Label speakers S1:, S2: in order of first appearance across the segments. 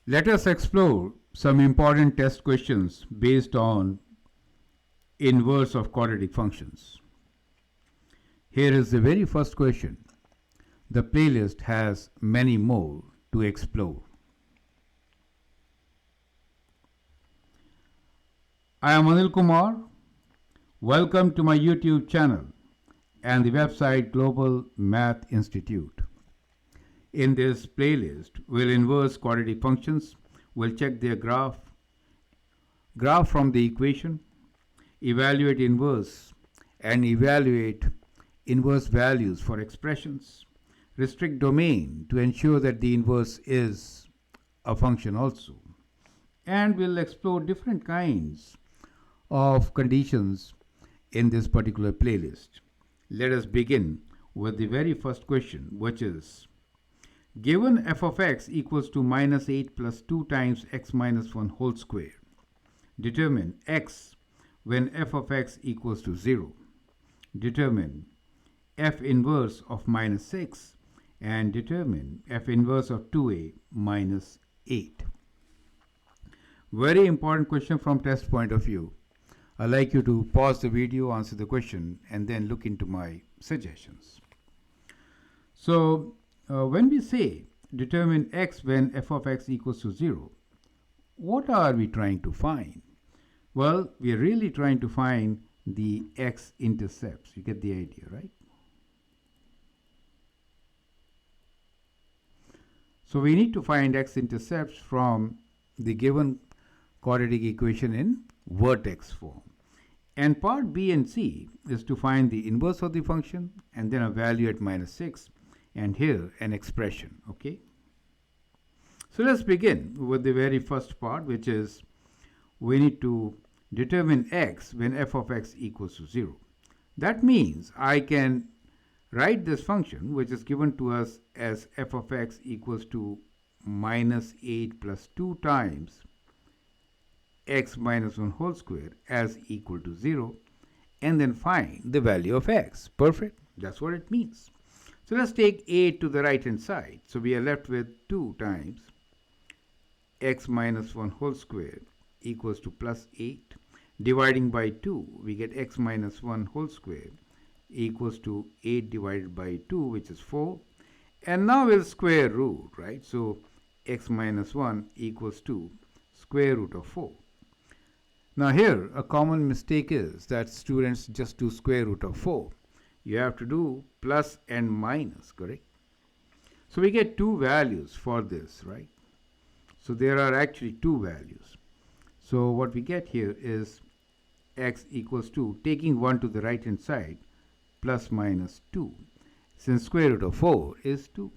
S1: Let us explore some important test questions based on inverse of quadratic functions. Here is the very first question. The playlist has many more to explore. I am Anil Kumar. Welcome to my YouTube channel and the website Global Math Institute. In this playlist, we'll inverse quadratic functions, we'll check their graph from the equation, evaluate inverse, and evaluate inverse values for expressions, restrict domain to ensure that the inverse is a function also. And we'll explore different kinds of conditions in this particular playlist. Let us begin with the very first question, which is, given f of x equals to minus 8 plus 2 times x minus 1 whole square, determine x when f of x equals to 0. Determine f inverse of minus 6 and determine f inverse of 2a minus 8. Very important question from test point of view. I'd like you to pause the video, answer the question, and then look into my suggestions. So, when we say determine x when f of x equals to 0, what are we trying to find? Well, we are really trying to find the x-intercepts. You get the idea, right? So we need to find x-intercepts from the given quadratic equation in vertex form. And part B and C is to find the inverse of the function and then a value at minus 6. And here an expression, okay? So let's begin with the very first part, which is we need to determine x when f of x equals to 0. That means I can write this function, which is given to us as f of x equals to minus 8 plus 2 times x minus 1 whole square as equal to 0, and then find the value of x. Perfect. That's what it means. So let's take 8 to the right hand side. So we are left with 2 times x minus 1 whole square equals to plus 8. Dividing by 2, we get x minus 1 whole square equals to 8 divided by 2, which is 4. And now we'll square root, right? So x minus 1 equals to square root of 4. Now here, a common mistake is that students just do square root of 4. You have to do plus and minus, correct? So we get two values for this, right? So there are actually two values. So what we get here is x equals to, taking 1 to the right hand side, plus minus 2, since square root of 4 is 2.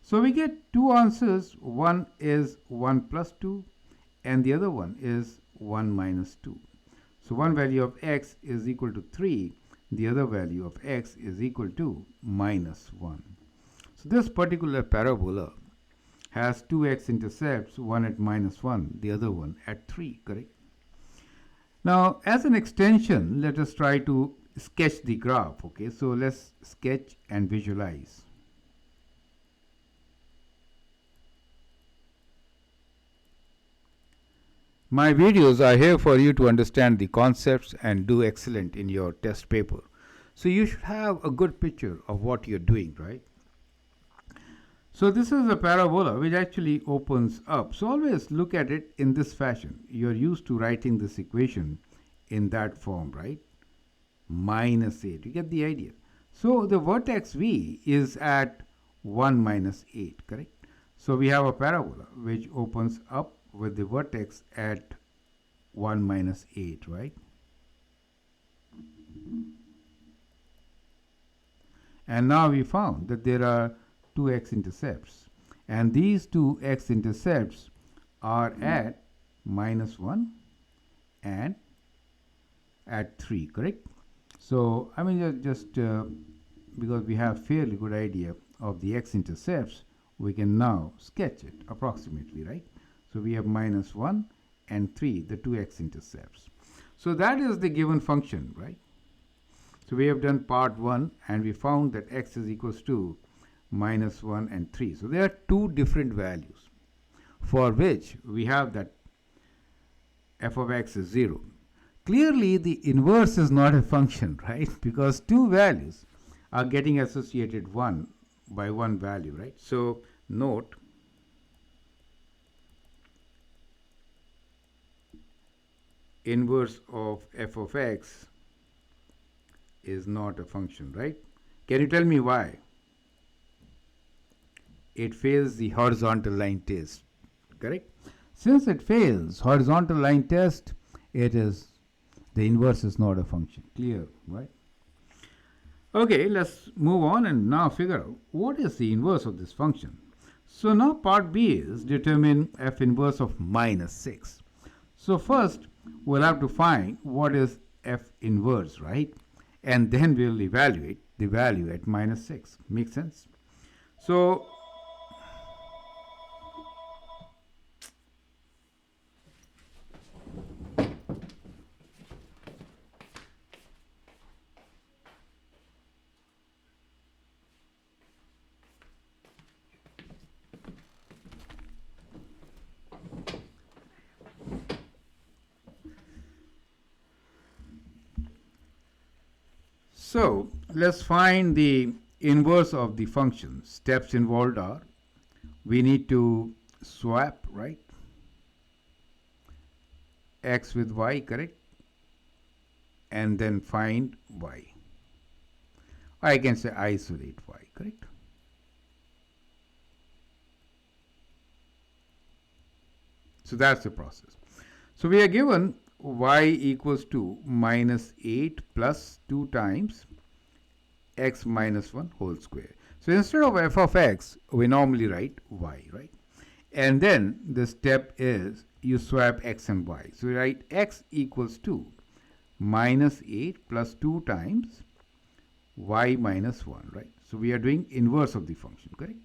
S1: So we get two answers. One is 1 plus 2 and the other one is 1 minus 2. So one value of x is equal to 3. The other value of x is equal to minus 1. So this particular parabola has two x-intercepts, one at minus 1, the other one at 3, correct? Now, as an extension, let us try to sketch the graph, okay? So let's sketch and visualize. My videos are here for you to understand the concepts and do excellent in your test paper. So you should have a good picture of what you're doing, right? So this is a parabola which actually opens up. So always look at it in this fashion. You're used to writing this equation in that form, right? Minus 8. You get the idea. So the vertex V is at 1 minus 8, correct? So we have a parabola which opens up with the vertex at 1 minus 8, right? And now we found that there are two x-intercepts. And these two x-intercepts are at minus 1 and at 3, correct? So, I mean, just because we have fairly good idea of the x-intercepts, we can now sketch it approximately, right? So we have minus 1 and 3, the two x-intercepts. So that is the given function, right? So we have done part 1 and we found that x is equals to minus 1 and 3. So there are two different values for which we have that f of x is 0. Clearly the inverse is not a function, right? Because two values are getting associated one by one value, right? So note inverse of f of x is not a function, right? Can you tell me why? It fails the horizontal line test, correct? Since it fails horizontal line test, it is the inverse is not a function. Clear, right? Okay, let's move on and now figure out what is the inverse of this function. So now part B is determine f inverse of minus 6. So first we'll have to find what is f inverse, right? And then we'll evaluate the value at minus 6. Make sense? So let's find the inverse of the function. Steps involved are we need to swap, right? X with y, correct? And then find y. I can say isolate y, correct? So that's the process. So we are given y equals to minus 8 plus 2 times x minus 1 whole square. So instead of f of x, we normally write y, right? And then the step is you swap x and y. So we write x equals to minus 8 plus 2 times y minus 1, right? So we are doing inverse of the function, correct?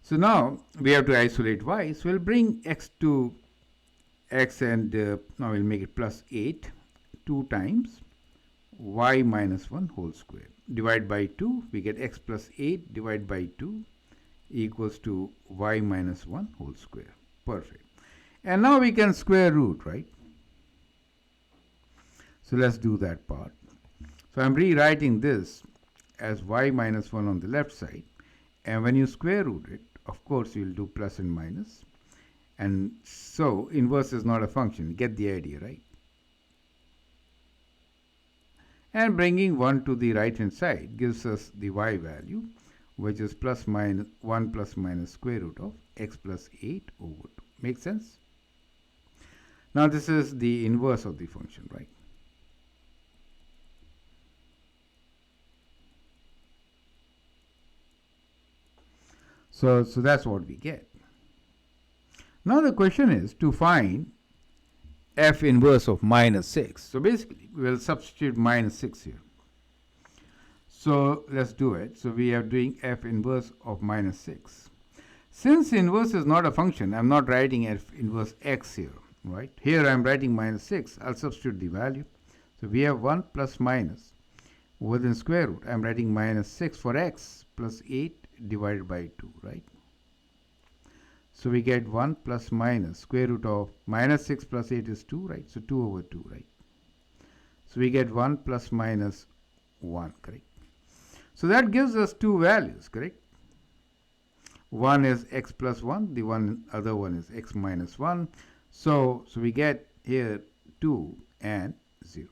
S1: So now we have to isolate y. So we'll bring x to x and now we'll make it plus 8, 2 times y minus 1 whole square. Divide by 2, we get x plus 8 divided by 2 equals to y minus 1 whole square. Perfect. And now we can square root, right? So let's do that part. So I'm rewriting this as y minus 1 on the left side. And when you square root it, of course, you'll do plus and minus. And so inverse is not a function. Get the idea, right? And bringing 1 to the right hand side gives us the y value, which is plus minus 1 plus minus square root of x plus 8 over 2. Make sense? Now this is the inverse of the function, right? So that's what we get. Now the question is to find f inverse of minus 6. So basically we will substitute minus 6 here. So let's do it. So we are doing f inverse of minus 6. Since inverse is not a function, I'm not writing f inverse x here, right? Here I'm writing minus 6. I'll substitute the value. So we have 1 plus minus within square root. I'm writing minus 6 for x plus 8 divided by 2, right? So we get 1 plus minus square root of minus 6 plus 8 is 2, right? So 2 over 2, right? So we get 1 plus minus 1, correct? So that gives us two values, correct? One is x plus 1, the other one is x minus 1. So we get here 2 and 0.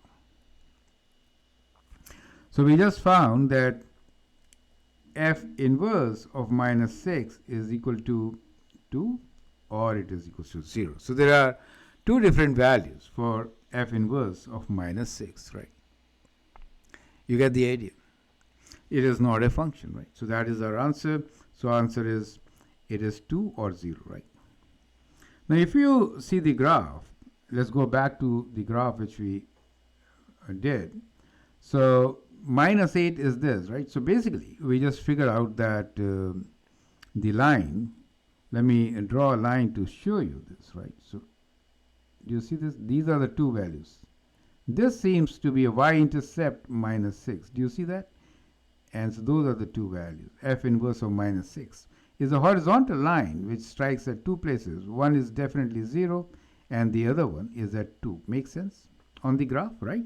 S1: So we just found that f inverse of minus 6 is equal to 2 or it is equal to 0. So there are two different values for f inverse of minus 6, right? You get the idea. It is not a function, right? So that is our answer. So answer is it is 2 or 0, right? Now if you see the graph, let's go back to the graph which we did. So minus 8 is this, right? So basically we just figure out that the line let me draw a line to show you this, right? So do you see this? These are the two values. This seems to be a y-intercept minus 6. Do you see that? And so those are the two values. F inverse of minus 6 is a horizontal line which strikes at two places. One is definitely 0 and the other one is at 2. Makes sense on the graph, right?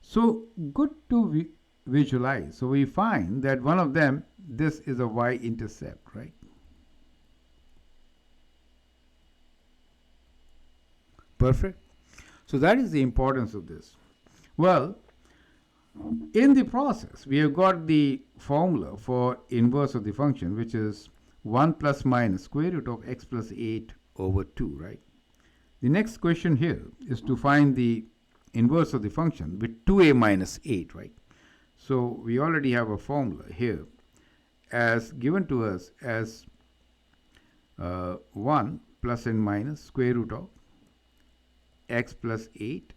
S1: So good to visualize. So we find that one of them, this is a y-intercept, right? Perfect. So that is the importance of this. Well, in the process, we have got the formula for inverse of the function, which is 1 plus minus square root of x plus 8 over 2, right? The next question here is to find the inverse of the function with 2a minus 8, right? So we already have a formula here as given to us as 1 plus and minus square root of x plus 8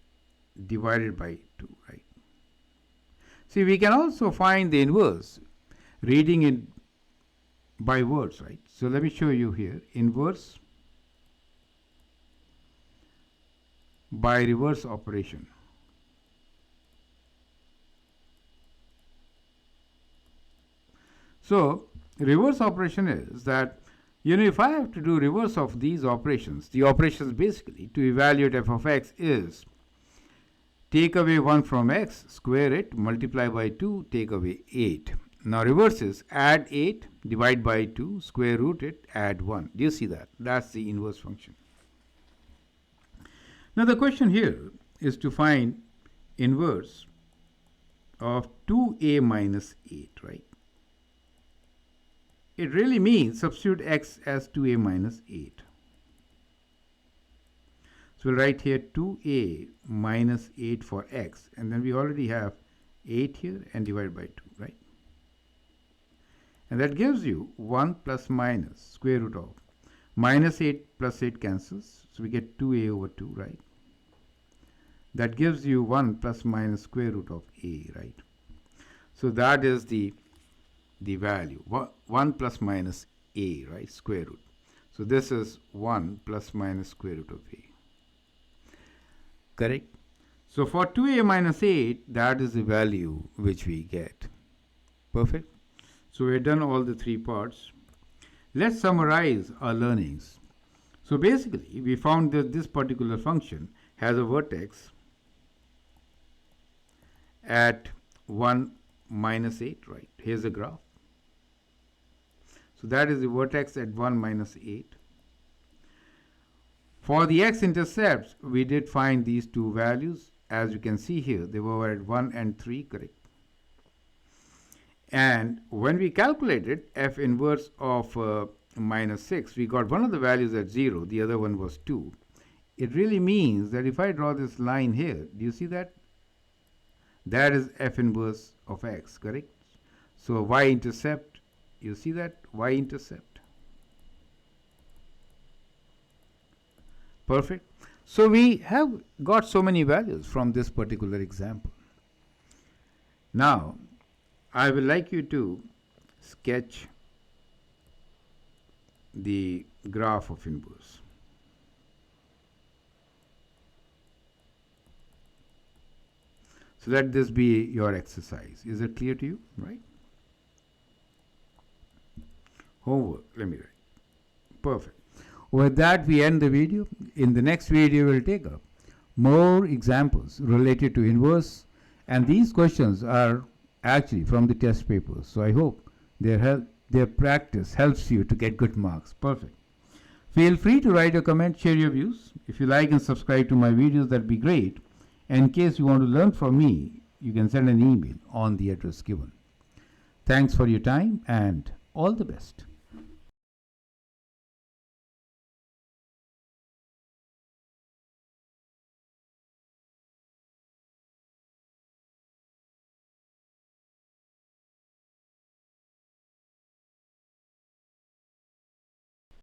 S1: divided by 2, right? See, we can also find the inverse reading it by words, right? So let me show you here. Inverse by reverse operation. So reverse operation is that, if I have to do reverse of these operations, the operations basically to evaluate f of x is take away 1 from x, square it, multiply by 2, take away 8. Now reverse is add 8, divide by 2, square root it, add 1. Do you see that? That's the inverse function. Now the question here is to find inverse of 2a minus 8, right? It really means substitute x as 2a minus 8. So we'll write here 2a minus 8 for x, and then we already have 8 here and divide by 2, right? And that gives you 1 plus minus square root of minus 8 plus 8 cancels, so we get 2a over 2, right? That gives you 1 plus minus square root of a, right? So that is the value, 1 plus minus a, right, square root. So this is 1 plus minus square root of a. Correct? So for 2a minus 8, that is the value which we get. Perfect? So we've done all the three parts. Let's summarize our learnings. So basically, we found that this particular function has a vertex at 1 minus 8, right? Here's the graph. So that is the vertex at 1 minus 8. For the x-intercepts, we did find these two values. As you can see here, they were at 1 and 3, correct? And when we calculated f inverse of minus 6, we got one of the values at 0, the other one was 2. It really means that if I draw this line here, do you see that? That is f inverse of x, correct? So y-intercept, you see that? Y-intercept. Perfect. So we have got so many values from this particular example. Now, I would like you to sketch the graph of inverse. So let this be your exercise. Is it clear to you, right? Homework, let me write. Perfect. With that, we end the video. In the next video, we'll take up more examples related to inverse, and these questions are actually from the test papers. So I hope their practice helps you to get good marks. Perfect. Feel free to write a comment, share your views. If you like and subscribe to my videos, that'd be great. And in case you want to learn from me, you can send an email on the address given. Thanks for your time and all the best.